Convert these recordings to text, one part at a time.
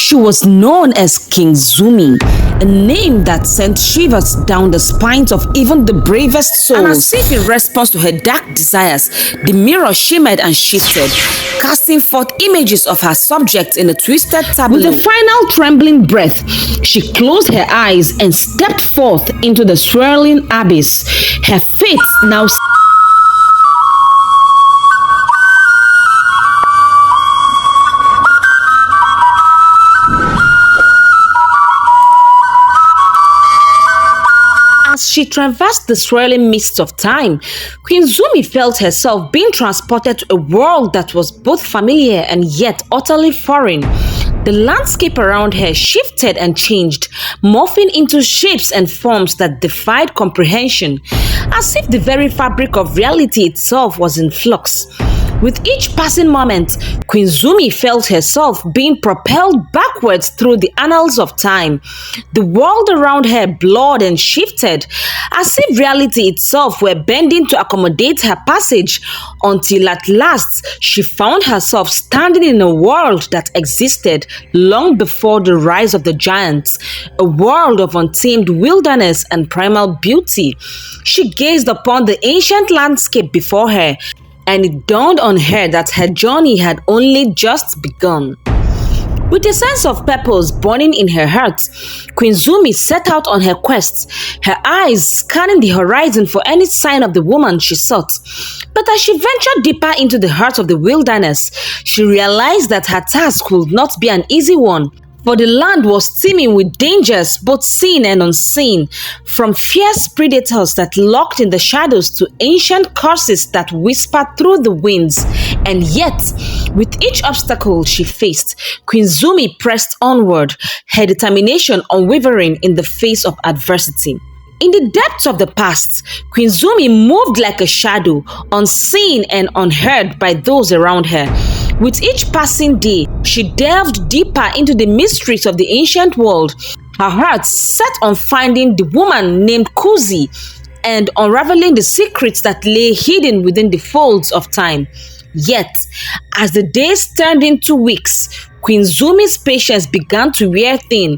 She was known as King Zumi, a name that sent shivers down the spines of even the bravest souls. And as if in response to her dark desires, the mirror shimmered and shifted, casting forth images of her subjects in a twisted tableau. With a final trembling breath, she closed her eyes and stepped forth into the swirling abyss. Her fate now As she traversed the swirling mists of time, Queen Zumi felt herself being transported to a world that was both familiar and yet utterly foreign. The landscape around her shifted and changed, morphing into shapes and forms that defied comprehension, as if the very fabric of reality itself was in flux. With each passing moment, Queen Zumi felt herself being propelled backwards through the annals of time. The world around her blurred and shifted, as if reality itself were bending to accommodate her passage, until at last she found herself standing in a world that existed long before the rise of the giants, a world of untamed wilderness and primal beauty. She gazed upon the ancient landscape before her, and it dawned on her that her journey had only just begun. With a sense of purpose burning in her heart, Queen Zumi set out on her quest, her eyes scanning the horizon for any sign of the woman she sought. But as she ventured deeper into the heart of the wilderness, she realized that her task would not be an easy one. For the land was teeming with dangers, both seen and unseen, from fierce predators that lurked in the shadows to ancient curses that whispered through the winds. And yet, with each obstacle she faced, Queen Zumi pressed onward, her determination unwavering in the face of adversity. In the depths of the past, Queen Zumi moved like a shadow, unseen and unheard by those around her. With each passing day, she delved deeper into the mysteries of the ancient world, her heart set on finding the woman named Kuzi and unraveling the secrets that lay hidden within the folds of time. Yet, as the days turned into weeks, Queen Zumi's patience began to wear thin.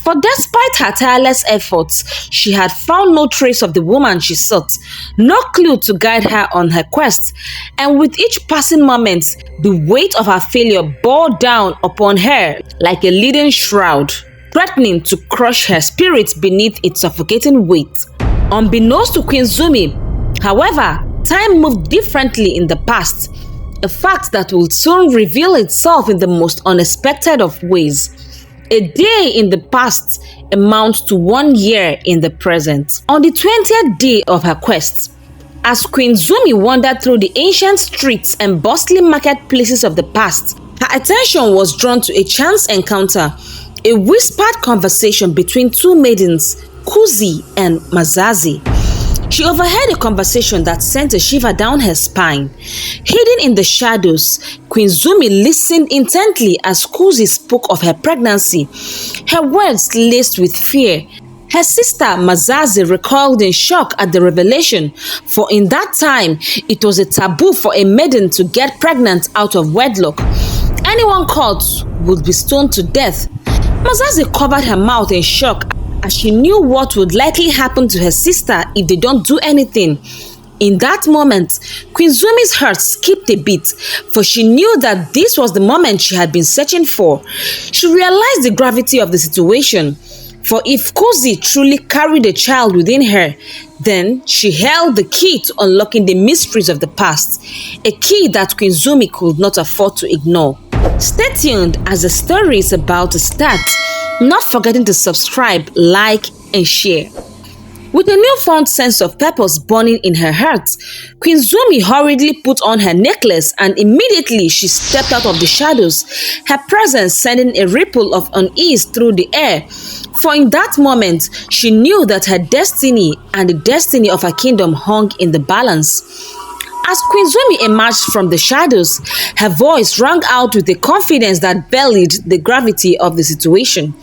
For despite her tireless efforts, she had found no trace of the woman she sought, no clue to guide her on her quest, and with each passing moment, the weight of her failure bore down upon her like a leaden shroud, threatening to crush her spirit beneath its suffocating weight. Unbeknownst to Queen Zumi, however, time moved differently in the past, a fact that would soon reveal itself in the most unexpected of ways. A day in the past amounts to 1 year in the present. On the 20th day of her quest, as Queen Zumi wandered through the ancient streets and bustling marketplaces of the past, her attention was drawn to a chance encounter, a whispered conversation between two maidens, Kuzi and Mazazi. She overheard a conversation that sent a shiver down her spine. Hidden in the shadows, Queen Zumi listened intently as Kuzi spoke of her pregnancy, her words laced with fear. Her sister Mazazi recoiled in shock at the revelation, for in that time, it was a taboo for a maiden to get pregnant out of wedlock. Anyone caught would be stoned to death. Mazazi covered her mouth in shock as she knew what would likely happen to her sister if they don't do anything. In that moment, Queen Zumi's heart skipped a beat, for she knew that this was the moment she had been searching for. She realized the gravity of the situation, for if Kuzi truly carried a child within her, then she held the key to unlocking the mysteries of the past, a key that Queen Zumi could not afford to ignore. Stay tuned as the story is about to start, not forgetting to subscribe, like, and share. With a newfound sense of purpose burning in her heart, Queen Zumi hurriedly put on her necklace and immediately she stepped out of the shadows, her presence sending a ripple of unease through the air. For in that moment, she knew that her destiny and the destiny of her kingdom hung in the balance. As Queen Zumi emerged from the shadows, her voice rang out with a confidence that belied the gravity of the situation.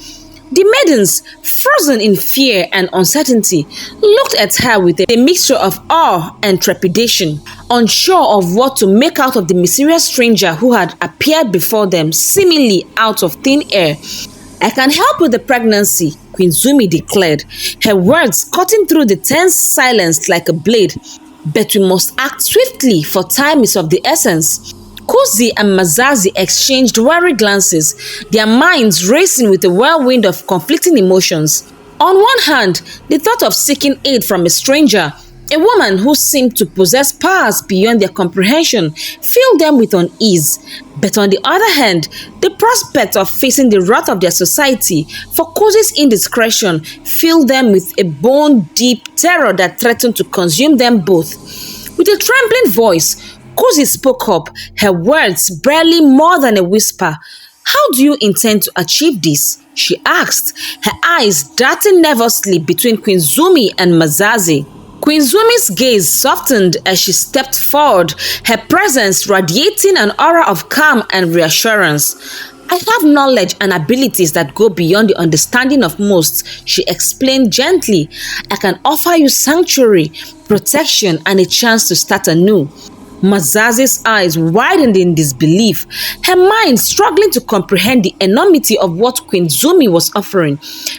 The maidens, frozen in fear and uncertainty, looked at her with a mixture of awe and trepidation, unsure of what to make out of the mysterious stranger who had appeared before them seemingly out of thin air. I can help with the pregnancy, Queen Zumi declared, her words cutting through the tense silence like a blade. But we must act swiftly, for time is of the essence. Kuzi and Mazazi exchanged wary glances, their minds racing with a whirlwind of conflicting emotions. On one hand, the thought of seeking aid from a stranger, a woman who seemed to possess powers beyond their comprehension, filled them with unease. But on the other hand, the prospect of facing the wrath of their society for Kuzi's indiscretion filled them with a bone-deep terror that threatened to consume them both. With a trembling voice, Kuzi spoke up, her words barely more than a whisper. "How do you intend to achieve this?" she asked, her eyes darting nervously between Queen Zumi and Mazazi. Queen Zumi's gaze softened as she stepped forward, her presence radiating an aura of calm and reassurance. "I have knowledge and abilities that go beyond the understanding of most," she explained gently. "I can offer you sanctuary, protection, and a chance to start anew." Mazazi's eyes widened in disbelief, her mind struggling to comprehend the enormity of what Queen Zumi was offering.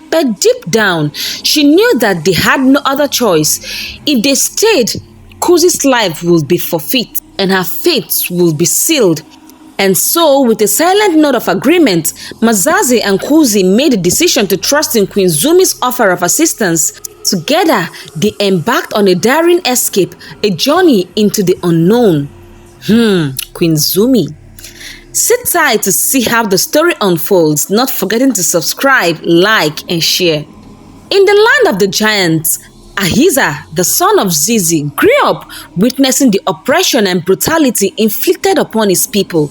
But deep down, she knew that they had no other choice. If they stayed, Kuzi's life would be forfeit and her fate would be sealed. And so, with a silent nod of agreement, Mazazi and Kuzi made a decision to trust in Queen Zumi's offer of assistance. Together, they embarked on a daring escape, a journey into the unknown. Queen Zumi. Sit tight to see how the story unfolds, not forgetting to subscribe, like, and share. In the land of the giants, Ahiza, the son of Zizi, grew up witnessing the oppression and brutality inflicted upon his people.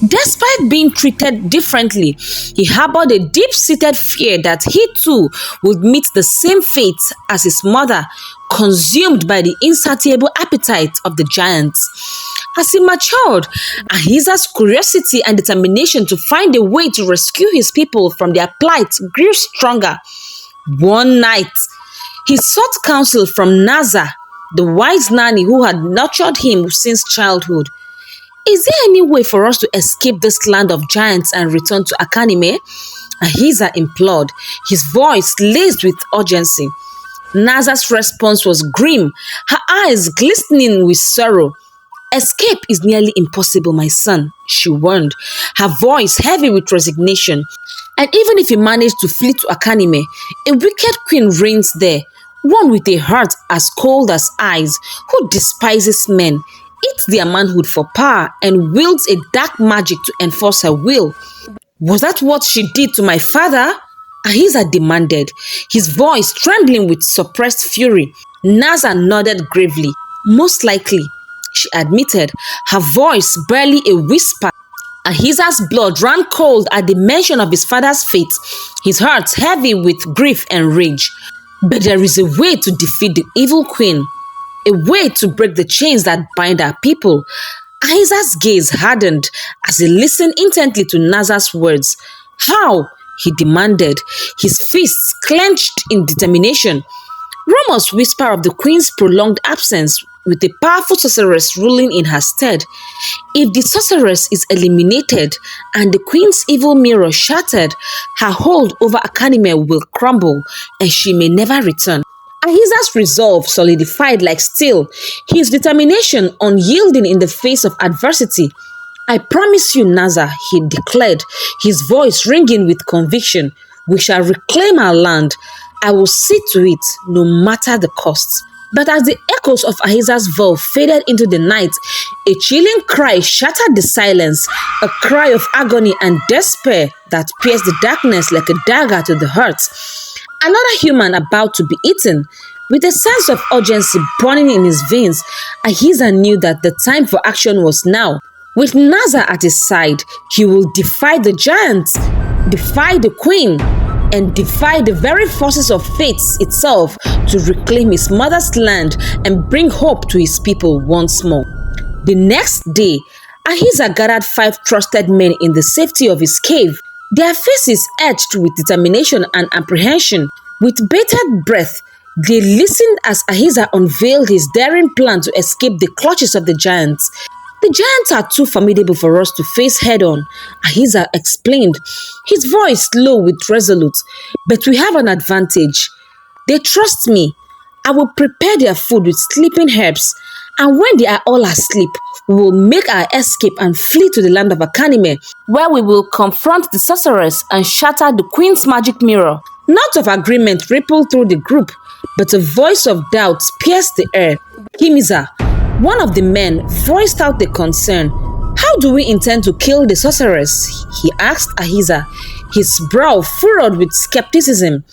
Despite being treated differently, he harbored a deep-seated fear that he too would meet the same fate as his mother, consumed by the insatiable appetite of the giants. As he matured, Ahiza's curiosity and determination to find a way to rescue his people from their plight grew stronger. One night, he sought counsel from Naza, the wise nanny who had nurtured him since childhood. "Is there any way for us to escape this land of giants and return to Akanime?" Ahiza implored, his voice laced with urgency. Naza's response was grim, her eyes glistening with sorrow. "Escape is nearly impossible, my son," she warned, her voice heavy with resignation. "And even if you manage to flee to Akanime, a wicked queen reigns there, one with a heart as cold as ice, who despises men, eats their manhood for power, and wields a dark magic to enforce her will." "Was that what she did to my father?" Ahiza demanded, his voice trembling with suppressed fury. Naza nodded gravely. "Most likely," she admitted, her voice barely a whisper. Ahiza's blood ran cold at the mention of his father's fate, his heart heavy with grief and rage. "But there is a way to defeat the evil queen, a way to break the chains that bind our people." Ahiza's gaze hardened as he listened intently to Naza's words. "How?" he demanded, his fists clenched in determination. Rumors whisper of the queen's prolonged absence, with a powerful sorceress ruling in her stead. If the sorceress is eliminated and the queen's evil mirror shattered, her hold over Akanime will crumble and she may never return. Ahiza's resolve solidified like steel, his determination unyielding in the face of adversity. "I promise you, Naza," he declared, his voice ringing with conviction, "we shall reclaim our land. I will see to it, no matter the cost." But as the echoes of Ahiza's vow faded into the night, a chilling cry shattered the silence, a cry of agony and despair that pierced the darkness like a dagger to the heart. Another human about to be eaten. With a sense of urgency burning in his veins, Ahiza knew that the time for action was now. With Naza at his side, he will defy the giants, defy the queen, and defy the very forces of fate itself to reclaim his mother's land and bring hope to his people once more. The next day, Ahiza gathered 5 trusted men in the safety of his cave, their faces etched with determination and apprehension. With bated breath, they listened as Ahiza unveiled his daring plan to escape the clutches of the giants. The giants are too formidable for us to face head-on, Ahiza explained, his voice low with resolute. But we have an advantage. They trust me. I will prepare their food with sleeping herbs, and when they are all asleep, we will make our escape and flee to the land of Akanime, where we will confront the sorceress and shatter the queen's magic mirror. Nods of agreement rippled through the group, but a voice of doubt pierced the air. Kimiza, one of the men, voiced out the concern. How do we intend to kill the sorceress? He asked Ahiza, his brow furrowed with skepticism.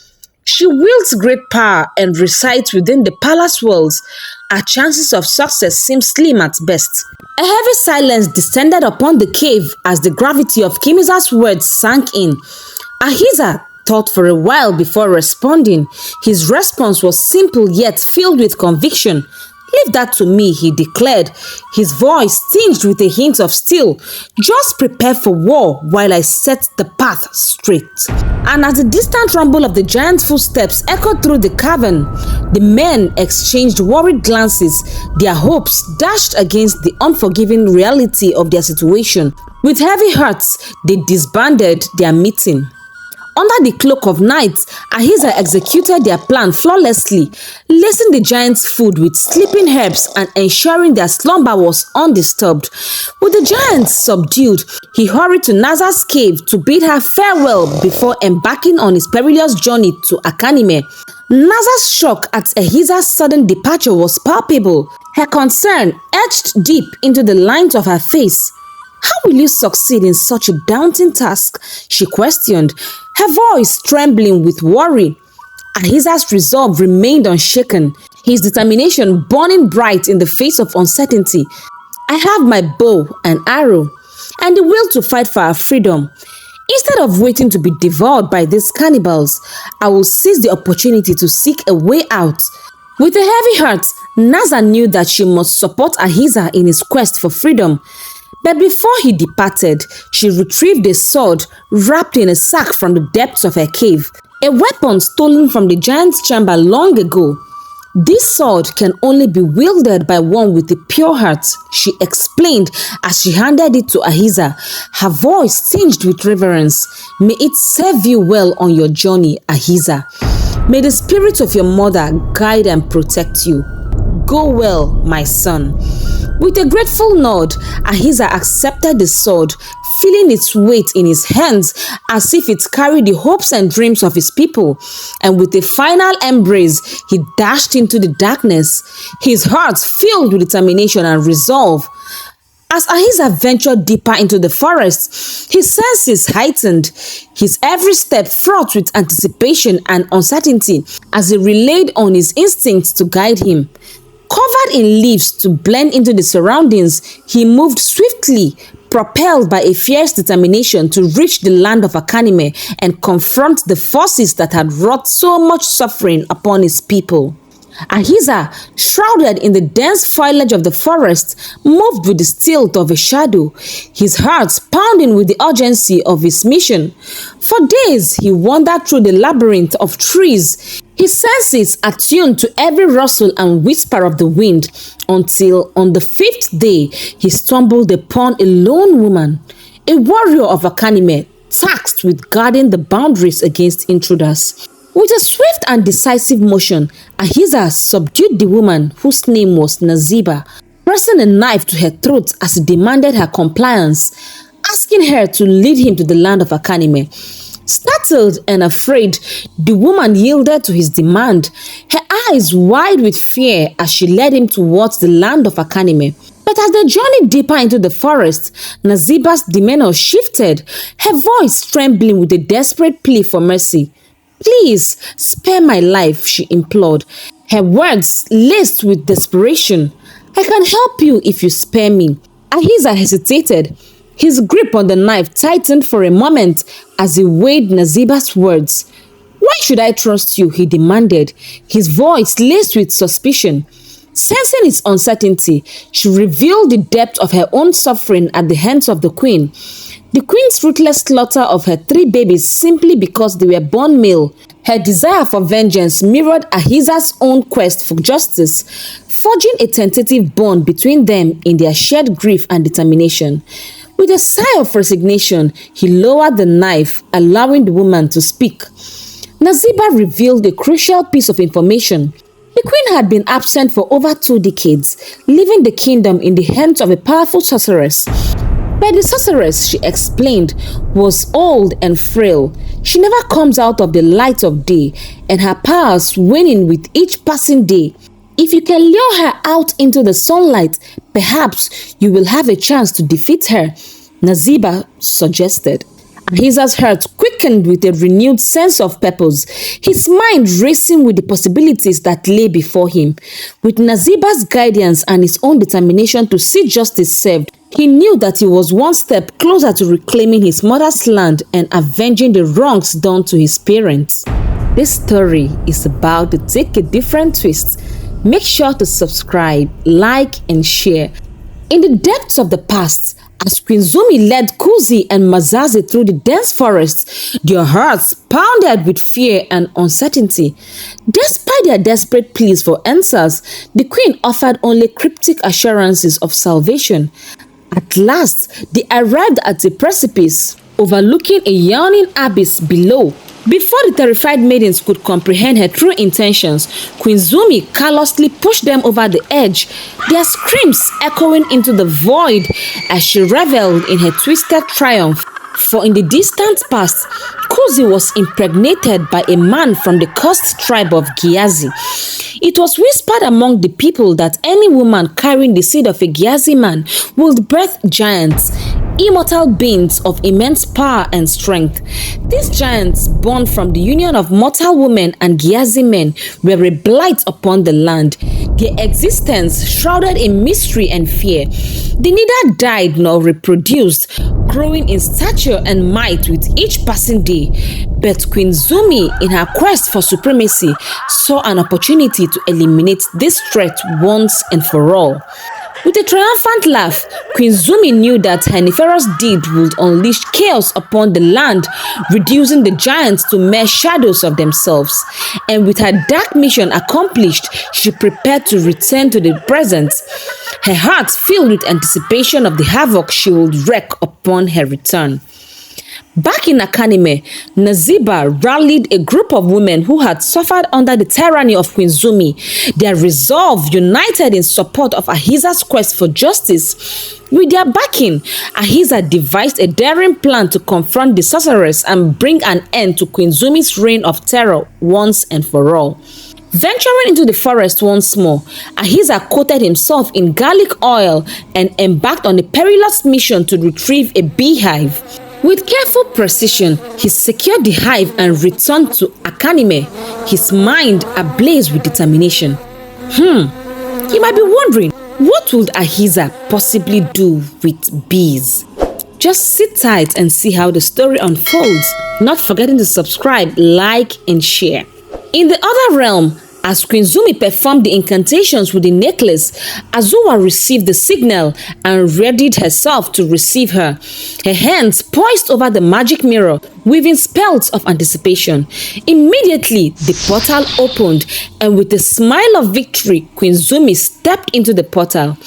She wields great power and resides within the palace walls. Our chances of success seem slim at best. A heavy silence descended upon the cave as the gravity of Kimiza's words sank in. Ahiza thought for a while before responding. His response was simple yet filled with conviction. Leave that to me, he declared, his voice tinged with a hint of steel. Just prepare for war while I set the path straight. And as the distant rumble of the giant's footsteps echoed through the cavern, the men exchanged worried glances, their hopes dashed against the unforgiving reality of their situation. With heavy hearts, they disbanded their meeting. Under the cloak of night, Ahiza executed their plan flawlessly, lacing the giant's food with sleeping herbs and ensuring their slumber was undisturbed. With the giants subdued, he hurried to Naza's cave to bid her farewell before embarking on his perilous journey to Akanime. Naza's shock at Ahiza's sudden departure was palpable. Her concern etched deep into the lines of her face. How will you succeed in such a daunting task? She questioned, her voice trembling with worry. Ahiza's resolve remained unshaken, his determination burning bright in the face of uncertainty. I have my bow and arrow, and the will to fight for our freedom. Instead of waiting to be devoured by these cannibals, I will seize the opportunity to seek a way out. With a heavy heart, Naza knew that she must support Ahiza in his quest for freedom. But before he departed, she retrieved a sword wrapped in a sack from the depths of her cave, a weapon stolen from the giant's chamber long ago. This sword can only be wielded by one with a pure heart, she explained as she handed it to Ahiza, her voice tinged with reverence. May it serve you well on your journey, Ahiza. May the spirit of your mother guide and protect you. Go well, my son. With a grateful nod, Ahiza accepted the sword, feeling its weight in his hands as if it carried the hopes and dreams of his people. And with a final embrace, he dashed into the darkness, his heart filled with determination and resolve. As Ahiza ventured deeper into the forest, his senses heightened, his every step fraught with anticipation and uncertainty as he relied on his instincts to guide him. Covered in leaves to blend into the surroundings, he moved swiftly, propelled by a fierce determination to reach the land of Akanime and confront the forces that had wrought so much suffering upon his people. Ahiza, shrouded in the dense foliage of the forest, moved with the stealth of a shadow, his heart pounding with the urgency of his mission. For days, he wandered through the labyrinth of trees, his senses attuned to every rustle and whisper of the wind, until on the fifth day, he stumbled upon a lone woman, a warrior of Akanime, tasked with guarding the boundaries against intruders. With a swift and decisive motion, Ahiza subdued the woman, whose name was Naziba, pressing a knife to her throat as he demanded her compliance, asking her to lead him to the land of Akanime. Startled and afraid, the woman yielded to his demand, her eyes wide with fear as she led him towards the land of Akanime. But as they journeyed deeper into the forest, Naziba's demeanor shifted, her voice trembling with a desperate plea for mercy. Please, spare my life, she implored, her words laced with desperation. I can help you if you spare me. Ahiza hesitated. His grip on the knife tightened for a moment as he weighed Naziba's words. Why should I trust you? He demanded, his voice laced with suspicion. Sensing its uncertainty, she revealed the depth of her own suffering at the hands of the queen. The queen's ruthless slaughter of her 3 babies simply because they were born male. Her desire for vengeance mirrored Ahiza's own quest for justice. forging a tentative bond between them in their shared grief and determination. With a sigh of resignation, he lowered the knife, allowing the woman to speak. Naziba revealed a crucial piece of information. The queen had been absent for over 2 decades, leaving the kingdom in the hands of a powerful sorceress. But the sorceress, she explained, was old and frail. She never comes out of the light of day, and her powers waning with each passing day. If you can lure her out into the sunlight, perhaps you will have a chance to defeat her, Naziba suggested. Ahiza's heart quickened with a renewed sense of purpose, his mind racing with the possibilities that lay before him. With Naziba's guidance and his own determination to see justice served, he knew that he was one step closer to reclaiming his mother's land and avenging the wrongs done to his parents. This story is about to take a different twist. Make sure to subscribe, like, and share. In the depths of the past, as Queen Zumi led Kuzi and Mazazi through the dense forests, their hearts pounded with fear and uncertainty. Despite their desperate pleas for answers, the queen offered only cryptic assurances of salvation. At last, they arrived at a precipice, overlooking a yawning abyss below. Before the terrified maidens could comprehend her true intentions, Queen Zumi callously pushed them over the edge, their screams echoing into the void as she reveled in her twisted triumph. For in the distant past, Kuzi was impregnated by a man from the cursed tribe of Giazi. It was whispered among the people that any woman carrying the seed of a Giazi man would birth giants, immortal beings of immense power and strength. These giants, born from the union of mortal women and Giazi men, were a blight upon the land, their existence shrouded in mystery and fear. They neither died nor reproduced, growing in stature and might with each passing day. But Queen Zumi, in her quest for supremacy, saw an opportunity to eliminate this threat once and for all. With a triumphant laugh, Queen Zumi knew that her nefarious deed would unleash chaos upon the land, reducing the giants to mere shadows of themselves. And with her dark mission accomplished, she prepared to return to the present, her heart filled with anticipation of the havoc she would wreak upon her return. Back in Akanime, Naziba rallied a group of women who had suffered under the tyranny of Queen Zumi. Their resolve united in support of Ahiza's quest for justice. With their backing, Ahiza devised a daring plan to confront the sorceress and bring an end to Queen Zumi's reign of terror once and for all. Venturing into the forest once more, Ahiza coated himself in garlic oil and embarked on a perilous mission to retrieve a beehive. With careful precision, he secured the hive and returned to Akanime, his mind ablaze with determination. You might be wondering, what would Ahiza possibly do with bees? Just sit tight and see how the story unfolds, not forgetting to subscribe, like, and share. In the other realm, as Queen Zumi performed the incantations with the necklace, Azuwa received the signal and readied herself to receive her. Her hands poised over the magic mirror, weaving spells of anticipation. Immediately, the portal opened, and with a smile of victory, Queen Zumi stepped into the portal.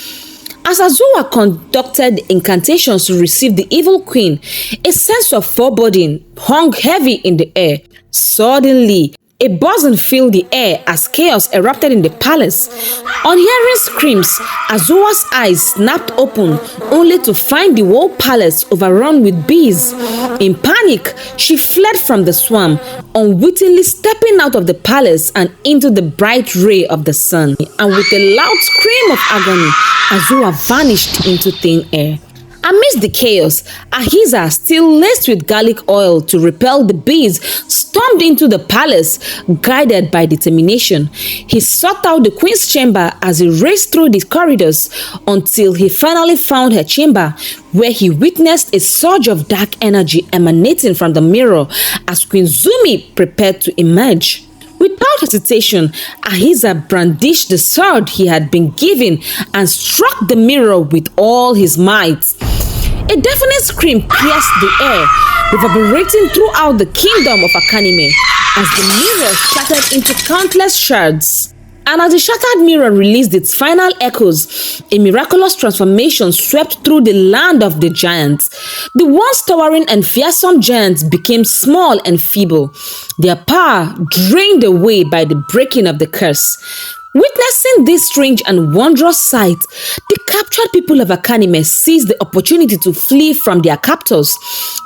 As Azuwa conducted the incantations to receive the evil queen, a sense of foreboding hung heavy in the air. Suddenly, a buzzing filled the air as chaos erupted in the palace. On hearing screams, Azuwa's eyes snapped open, only to find the whole palace overrun with bees. In panic, she fled from the swarm, unwittingly stepping out of the palace and into the bright ray of the sun. And with a loud scream of agony, Azuwa vanished into thin air. Amidst the chaos, Ahiza, still laced with garlic oil to repel the bees, stormed into the palace, guided by determination. He sought out the queen's chamber as he raced through the corridors until he finally found her chamber, where he witnessed a surge of dark energy emanating from the mirror as Queen Zumi prepared to emerge. Without hesitation, Ahiza brandished the sword he had been given and struck the mirror with all his might. A deafening scream pierced the air, reverberating throughout the kingdom of Akanime as the mirror shattered into countless shards. And as the shattered mirror released its final echoes, a miraculous transformation swept through the land of the giants. The once towering and fearsome giants became small and feeble, their power drained away by the breaking of the curse. Witnessing this strange and wondrous sight, the captured people of Akanime seized the opportunity to flee from their captors,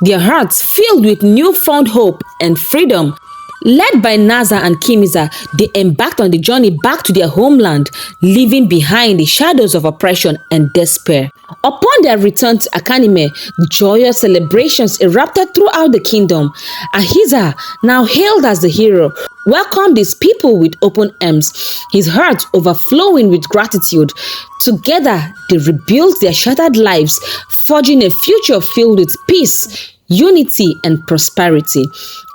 their hearts filled with newfound hope and freedom. Led by Naza and Kimiza, they embarked on the journey back to their homeland, leaving behind the shadows of oppression and despair. Upon their return to Akanime, joyous celebrations erupted throughout the kingdom. Ahiza, now hailed as the hero, welcomed his people with open arms, his heart overflowing with gratitude. Together, they rebuilt their shattered lives, forging a future filled with peace, unity, and prosperity.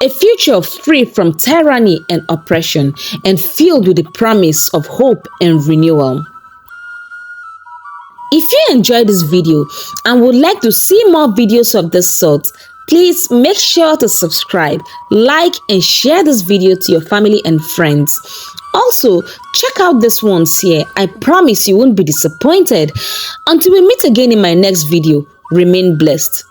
A future free from tyranny and oppression, and filled with the promise of hope and renewal. If you enjoyed this video and would like to see more videos of this sort, please make sure to subscribe, like, and share this video to your family and friends. Also, check out this ones here. I promise you won't be disappointed. Until we meet again in my next video, remain blessed.